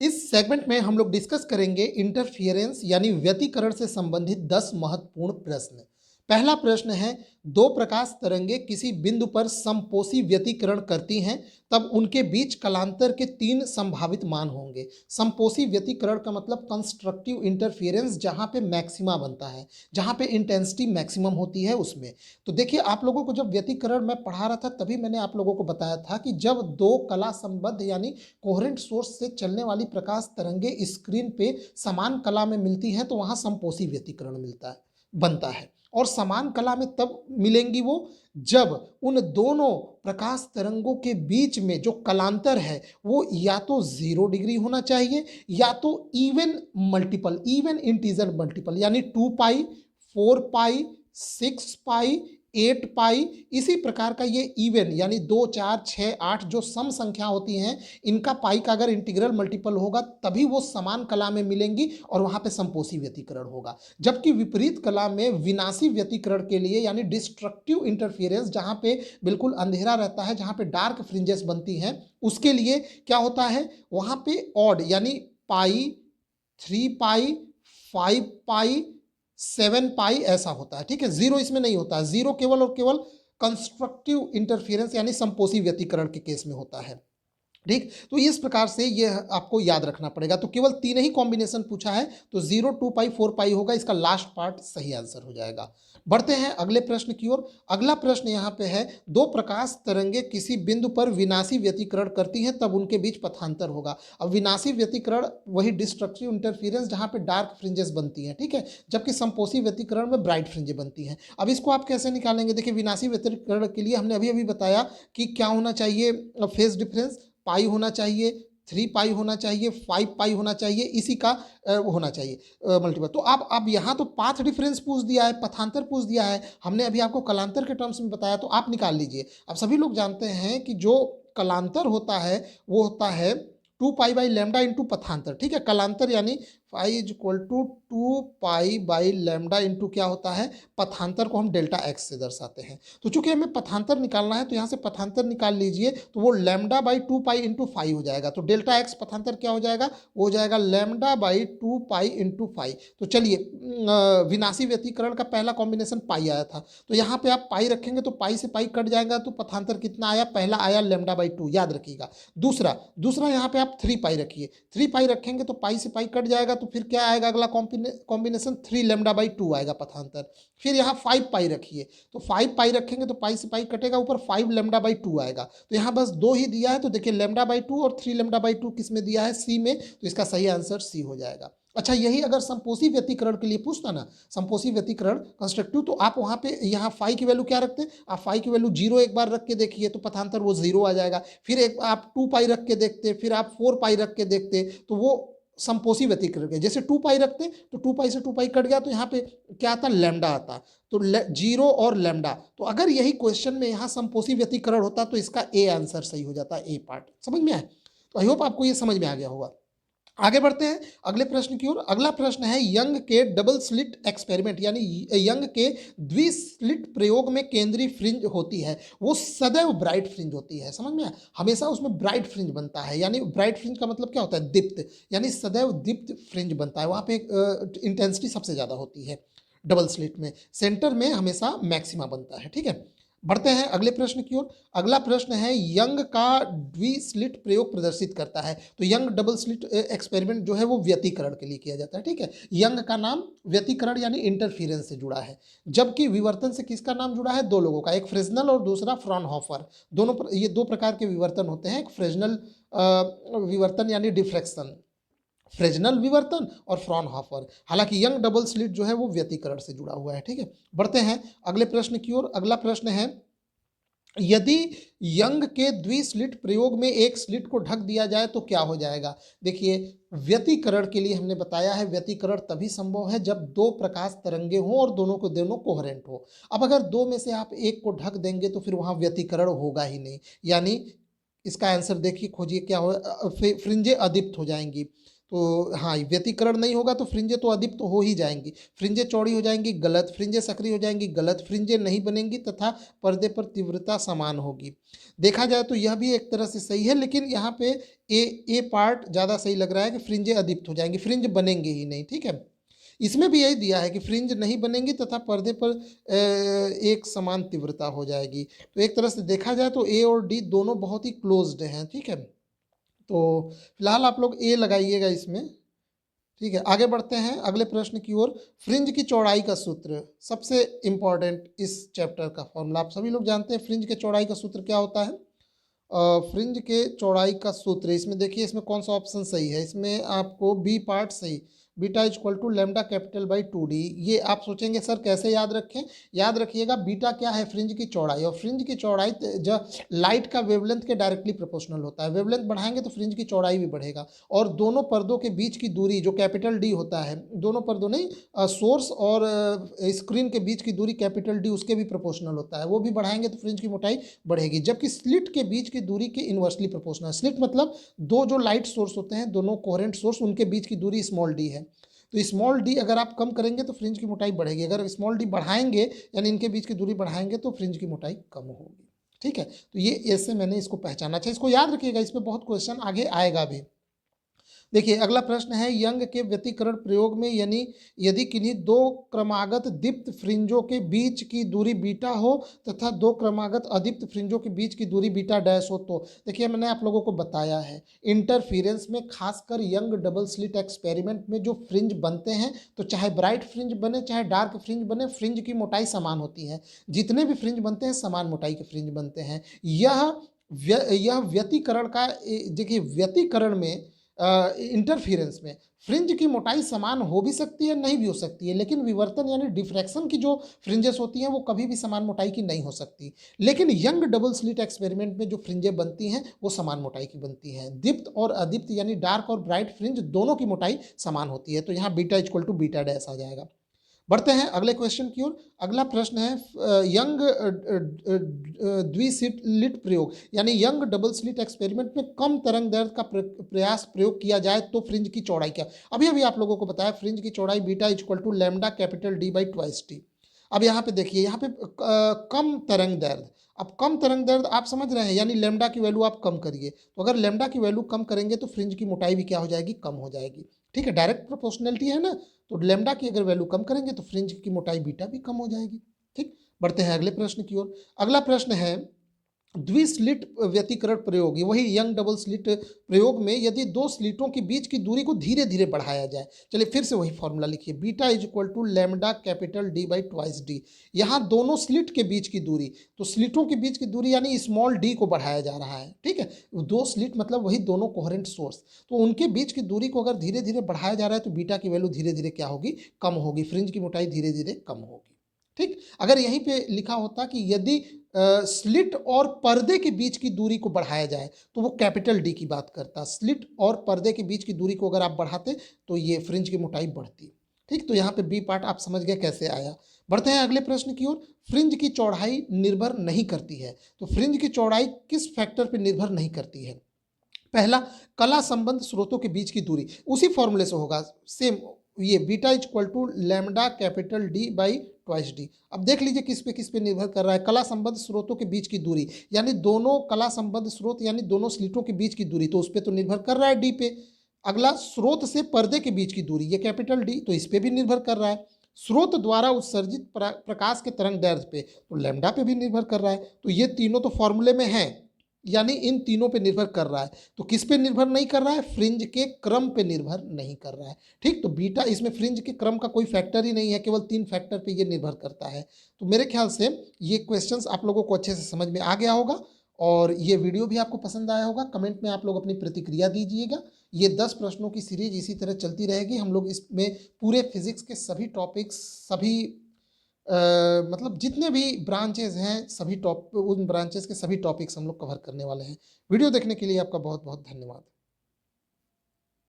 इस सेगमेंट में हम लोग डिस्कस करेंगे इंटरफियरेंस यानी व्यतिकरण से संबंधित 10 महत्वपूर्ण प्रश्न। पहला प्रश्न है, दो प्रकाश तरंगे किसी बिंदु पर समपोषी व्यतिकरण करती हैं, तब उनके बीच कलांतर के 3 संभावित मान होंगे। समपोषी व्यतिकरण का मतलब कंस्ट्रक्टिव इंटरफियरेंस, जहां पे मैक्सिमा बनता है, जहां पे इंटेंसिटी मैक्सिमम होती है उसमें। तो देखिए, आप लोगों को जब व्यतिकरण मैं पढ़ा रहा था तभी मैंने आप लोगों को बताया था कि जब दो कला संबद्ध यानी कोहेरेंट सोर्स से चलने वाली प्रकाश तरंगे स्क्रीन पे समान कला में मिलती हैं तो वहां समपोषी व्यतिकरण बनता है। और समान कला में तब मिलेंगी वो जब उन दोनों प्रकाश तरंगों के बीच में जो कलांतर है वो या तो 0 डिग्री होना चाहिए या तो इवन इंटीजर मल्टीपल यानी 2 पाई, 4 पाई, 6 पाई, 8 पाई, इसी प्रकार का ये इवन यानी 2, 4, 6, 8 जो सम संख्या होती हैं, इनका पाई का अगर इंटीग्रल मल्टीपल होगा तभी वो समान कला में मिलेंगी और वहां पे समपोषी व्यतिकरण होगा। जबकि विपरीत कला में विनाशी व्यतिकरण के लिए यानी डिस्ट्रक्टिव इंटरफियरेंस, जहां पे बिल्कुल अंधेरा रहता है, जहां पे डार्क फ्रिंजेस बनती हैं, उसके लिए क्या होता है, वहां पे ऑड यानी पाई, 3 पाई, 5 पाई, 7 पाई ऐसा होता है। ठीक है, 0 इसमें नहीं होता है। 0 केवल और केवल कंस्ट्रक्टिव इंटरफियरेंस यानी समपोषी व्यतिकरण के केस में होता है। ठीक, तो इस प्रकार से ये आपको याद रखना पड़ेगा। तो केवल 3 ही कॉम्बिनेशन पूछा है, तो 0, 2 पाई, 4 पाई होगा, इसका लास्ट पार्ट सही आंसर हो जाएगा। बढ़ते हैं अगले प्रश्न की ओर। अगला प्रश्न यहाँ पे है, दो प्रकाश तरंगे किसी बिंदु पर विनाशी व्यतिकरण करती हैं तब उनके बीच पथांतर होगा। अब विनाशी व्यतिकरण वही डिस्ट्रक्टिव इंटरफियरेंस जहाँ पे डार्क फ्रिंजेस बनती हैं, ठीक है, जबकि समपोषी व्यतिकरण में ब्राइट फ्रिंजेस बनती हैं। अब इसको आप कैसे निकालेंगे? देखिए, विनाशी व्यतिकरण के लिए हमने अभी अभी बताया कि क्या होना चाहिए, फेज डिफरेंस पाई होना चाहिए, 3 पाई होना चाहिए, 5 पाई होना चाहिए, इसी का होना चाहिए मल्टीपल। तो आप यहाँ तो पाथ डिफरेंस पूछ दिया है, पथांतर पूछ दिया है, हमने अभी आपको कलांतर के टर्म्स में बताया, तो आप निकाल लीजिए। अब सभी लोग जानते हैं कि जो कलांतर होता है वो होता है 2 पाई/लैम्डा इंटू पथांतर। ठीक है, कलांतर यानी phi is equal to 2 pi lambda into क्या होता है, पथांतर को हम डेल्टा एक्स से दर्शाते हैं। तो चूंकि हमें पथांतर निकालना है तो यहाँ से पथांतर निकाल लीजिए, तो वो λ/2 पाई इंटू 5 हो जाएगा। तो डेल्टा एक्स पथांतर क्या हो जाएगा, वो हो जाएगा λ/2 पाई इंटू 5। तो चलिए, विनाशी व्यतिकरण का पहला कॉम्बिनेशन पाई आया था, तो यहाँ पे आप पाई रखेंगे तो पाई से पाई कट जाएगा, तो पथांतर कितना आया, पहला आया λ/2, याद रखिएगा। दूसरा दूसरा यहाँ पे आप 3 पाई रखिए, 3 पाई रखेंगे तो पाई से पाई कट जाएगा, तो फिर क्या आएगा अगला कॉम्बिनेशन, 3 λ/2 आएगा पथांतर। फिर यहाँ 5 पाई रखिए, तो 5 पाई रखेंगे तो पाई से पाई कटेगा, ऊपर 5 λ/2 आएगा। तो यहाँ बस 2 ही दिया है, तो देखिए λ/2 और 3 λ/2 किस में दिया है, सी में, तो इसका सही आंसर सी हो जाएगा। अच्छा, यही अगर समपोषी व्यतिकरण के लिए पूछता ना, समपोषी व्यतिकरण कंस्ट्रक्टिव, तो आप वहां पे यहाँ फाई की वैल्यू क्या रखते हैं, आप फाई की वैल्यू 0 एक बार रख के देखिए तो पथांतर वो 0 आ जाएगा। फिर एक आप 2 पाई रख के देखते, फिर आप 4 पाई रख के देखते, तो वो समपोषी व्यतिकरण के। जैसे 2 पाई रखते तो 2 पाई से 2 पाई कट गया, तो यहाँ पे क्या आता, लैम्डा आता, तो 0 और लैम्डा। तो अगर यही क्वेश्चन में यहाँ समपोषी व्यतिकरण होता तो इसका ए आंसर सही हो जाता, ए पार्ट। समझ में आए? तो आई होप आपको ये समझ में आ गया होगा। आगे बढ़ते हैं अगले प्रश्न की ओर। अगला प्रश्न है, यंग के डबल स्लिट एक्सपेरिमेंट यानी यंग के द्विस्लिट प्रयोग में केंद्रीय फ्रिंज होती है वो सदैव ब्राइट फ्रिंज होती है। समझ में आया? हमेशा उसमें ब्राइट फ्रिंज बनता है, यानी ब्राइट फ्रिंज का मतलब क्या होता है, दीप्त, यानी सदैव दीप्त फ्रिंज बनता है, वहां पे इंटेंसिटी सबसे ज्यादा होती है डबल स्लिट में, सेंटर में हमेशा मैक्सिमा बनता है। ठीक है, बढ़ते हैं अगले प्रश्न की ओर। अगला प्रश्न है, यंग का द्विस्लिट प्रयोग प्रदर्शित करता है। तो यंग डबल स्लिट एक्सपेरिमेंट जो है वो व्यतिकरण के लिए किया जाता है। ठीक है, यंग का नाम व्यतिकरण यानी इंटरफियरेंस से जुड़ा है, जबकि विवर्तन से किसका नाम जुड़ा है, दो लोगों का, एक फ्रेजनल और दूसरा फ्रॉनहोफर। ये दो प्रकार के विवर्तन होते हैं, एक फ्रेजनल विवर्तन यानी डिफ्रैक्शन, फ्रेजनल विवर्तन, और फ्रॉनहोफर। हालांकि यंग डबल स्लिट जो है वो व्यतिकरण से जुड़ा हुआ है। ठीक है, बढ़ते हैं अगले प्रश्न की ओर। अगला प्रश्न है, यदि यंग के द्विस्लिट प्रयोग में एक स्लिट को ढक दिया जाए तो क्या हो जाएगा? देखिए, व्यतिकरण के लिए हमने बताया है, व्यतिकरण तभी संभव है जब दो प्रकाश तरंगे हों और दोनों को दोनों कोहेरेंट हो। अब अगर दो में से आप एक को ढक देंगे तो फिर वहां व्यतिकरण होगा ही नहीं, यानी इसका आंसर देखिए, खोजिए क्या हो, फ्रिंजें अदीप्त हो जाएंगी, तो हाँ, व्यतिकरण नहीं होगा तो फ्रिंजें तो अदीप्त हो ही जाएंगी। फ्रिंजें चौड़ी हो जाएंगी, गलत। फ्रिंजें सक्रिय हो जाएंगी, गलत। फ्रिंजें नहीं बनेंगी तथा पर्दे पर तीव्रता समान होगी। देखा जाए तो यह भी एक तरह से सही है, लेकिन यहाँ पे ए पार्ट ज़्यादा सही लग रहा है कि फ्रिंजें अदीप्त हो जाएंगी, फ्रिंज बनेंगे ही नहीं। ठीक है, इसमें भी यही दिया है कि फ्रिंज नहीं बनेंगी तथा पर्दे पर एक समान तीव्रता हो जाएगी। तो एक तरह से देखा जाए तो ए और डी दोनों बहुत ही क्लोज्ड हैं। ठीक है, तो फिलहाल आप लोग ए लगाइएगा इसमें। ठीक है, आगे बढ़ते हैं अगले प्रश्न की ओर। फ्रिंज की चौड़ाई का सूत्र, सबसे इंपॉर्टेंट इस चैप्टर का फॉर्मूला। आप सभी लोग जानते हैं फ्रिंज के चौड़ाई का सूत्र क्या होता है। फ्रिंज के चौड़ाई का सूत्र, इसमें देखिए इसमें कौन सा ऑप्शन सही है। इसमें आपको बी पार्ट सही, beta equal to lambda capital by 2d। ये आप सोचेंगे सर कैसे याद रखें। याद रखिएगा बीटा क्या है, फ्रिंज की चौड़ाई, और फ्रिंज की चौड़ाई जो लाइट का वेवलेंथ के डायरेक्टली प्रोपोर्शनल होता है। वेवलेंथ बढ़ाएंगे तो फ्रिंज की चौड़ाई भी बढ़ेगा, और दोनों पर्दों के बीच की दूरी जो कैपिटल डी होता है, दोनों पर्दों नहीं, सोर्स और स्क्रीन के बीच की दूरी कैपिटल डी उसके भी प्रोपोर्शनल होता है, वो भी बढ़ाएंगे तो फ्रिंज की मोटाई बढ़ेगी। जबकि स्लिट के बीच की दूरी के इन्वर्सली प्रोपोर्शनल। स्लिट मतलब दो जो लाइट सोर्स होते हैं, दोनों कोहेरेंट सोर्स, उनके बीच की दूरी स्मॉल डी है। तो स्मॉल डी अगर आप कम करेंगे तो फ्रिंज की मोटाई बढ़ेगी, अगर स्मॉल डी बढ़ाएंगे यानी इनके बीच की दूरी बढ़ाएंगे तो फ्रिंज की मोटाई कम होगी। ठीक है, तो ये ऐसे मैंने इसको पहचाना। अच्छा, इसको याद रखिएगा, इस पर बहुत क्वेश्चन आगे आएगा भी। देखिए अगला प्रश्न है, यंग के व्यतिकरण प्रयोग में यानी यदि किन्हीं दो क्रमागत दीप्त फ्रिंजों के बीच की दूरी बीटा हो तथा दो क्रमागत अदीप्त फ्रिंजों के बीच की दूरी बीटा डैश हो तो। देखिए मैंने आप लोगों को बताया है, इंटरफियरेंस में खासकर यंग डबल स्लिट एक्सपेरिमेंट में जो फ्रिंज बनते हैं, तो चाहे ब्राइट फ्रिंज बने चाहे डार्क फ्रिंज बने, फ्रिंज की मोटाई समान होती है। जितने भी फ्रिंज बनते हैं समान मोटाई के फ्रिंज बनते हैं। यह व्यतिकरण का, देखिए व्यतिकरण में, इंटरफियरेंस में फ्रिंज की मोटाई समान हो भी सकती है, नहीं भी हो सकती है, लेकिन विवर्तन यानी डिफ्रैक्शन की जो फ्रिंजेस होती हैं वो कभी भी समान मोटाई की नहीं हो सकती। लेकिन यंग डबल स्लिट एक्सपेरिमेंट में जो फ्रिंजें बनती हैं वो समान मोटाई की बनती हैं। दीप्त और अदीप्त यानी डार्क और ब्राइट फ्रिंज दोनों की मोटाई समान होती है। तो यहाँ beta equal to beta dash आ जाएगा। बढ़ते हैं अगले क्वेश्चन की ओर। अगला प्रश्न है, यंग द्विस्लिट प्रयोग यानी यंग डबल स्लिट एक्सपेरिमेंट में कम तरंग दैर्ध्य का प्रयास प्रयोग किया जाए तो फ्रिंज की चौड़ाई क्या। अभी अभी आप लोगों को बताया फ्रिंज की चौड़ाई beta equal to lambda capital D by twice T. अब यहाँ पे देखिए, यहाँ पे कम तरंग दैर्ध्य, अब कम तरंग दैर्ध्य आप समझ रहे हैं, यानी लेमडा की वैल्यू आप कम करिए। तो अगर लेमडा की वैल्यू कम करेंगे तो फ्रिंज की मोटाई भी क्या हो जाएगी, कम हो जाएगी। ठीक है, डायरेक्ट प्रोपोर्शनलिटी है ना, तो लेमडा की अगर वैल्यू कम करेंगे तो फ्रिंज की मोटाई बीटा भी कम हो जाएगी। ठीक, बढ़ते हैं अगले प्रश्न की ओर। अगला प्रश्न है, द्विस्लिट व्यतिकरण प्रयोग, वही यंग डबल स्लिट प्रयोग में यदि दो स्लिटों के बीच की दूरी को धीरे धीरे बढ़ाया जाए। चलिए फिर से वही फॉर्मूला लिखिए, beta is equal to lambda capital D by twice D. यहाँ दोनों स्लिट के बीच की दूरी, तो स्लिटों के बीच की दूरी यानी स्मॉल डी को बढ़ाया जा रहा है। ठीक है, दो स्लिट मतलब वही दोनों कोहेरेंट सोर्स, तो उनके बीच की दूरी को अगर धीरे धीरे बढ़ाया जा रहा है तो बीटा की वैल्यू धीरे धीरे क्या होगी, कम होगी, फ्रिंज की मोटाई धीरे धीरे कम होगी। ठीक, अगर यहीं पे लिखा होता कि यदि स्लिट और पर्दे के बीच की दूरी को बढ़ाया जाए तो वो कैपिटल डी की बात करता। स्लिट और पर्दे के बीच की दूरी को अगर आप बढ़ाते तो ये फ्रिंज की मोटाई बढ़ती। ठीक, तो यहाँ पे बी पार्ट आप समझ गए कैसे आया। बढ़ते हैं अगले प्रश्न की ओर। फ्रिंज की चौड़ाई निर्भर नहीं करती है, तो फ्रिंज की चौड़ाई किस फैक्टर पर निर्भर नहीं करती है। पहला, कला संबंध स्रोतों के बीच की दूरी, उसी फॉर्मूले से होगा सेम, ये beta equal to lambda capital D by twice D. अब देख लीजिए किस पे निर्भर कर रहा है, कला संबंध स्रोतों के बीच की दूरी, यानी दोनों कला संबंध स्रोत यानी दोनों स्लिटों के बीच की दूरी, तो उस पर तो निर्भर कर रहा है डी पे। अगला, स्रोत से पर्दे के बीच की दूरी, ये कैपिटल डी, तो इस पे भी निर्भर कर रहा है। स्रोत द्वारा उत्सर्जित प्रकाश के तरंग दैर्ध्य पे, तो लैम्डा पे भी निर्भर कर रहा है। तो ये तीनों तो फॉर्मूले में हैं, यानी इन तीनों पे निर्भर कर रहा है। तो किस पे निर्भर नहीं कर रहा है, फ्रिंज के क्रम पे निर्भर नहीं कर रहा है। ठीक, तो बीटा इसमें फ्रिंज के क्रम का कोई फैक्टर ही नहीं है, केवल 3 फैक्टर पे ये निर्भर करता है। तो मेरे ख्याल से ये क्वेश्चंस आप लोगों को अच्छे से समझ में आ गया होगा और ये वीडियो भी आपको पसंद आया होगा। कमेंट में आप लोग अपनी प्रतिक्रिया दीजिएगा। ये 10 प्रश्नों की सीरीज इसी तरह चलती रहेगी। हम लोग इसमें पूरे फिजिक्स के सभी टॉपिक्स, सभी मतलब जितने भी ब्रांचेज हैं, सभी उन ब्रांचेस के सभी टॉपिक्स हम लोग कवर करने वाले हैं। वीडियो देखने के लिए आपका बहुत बहुत धन्यवाद।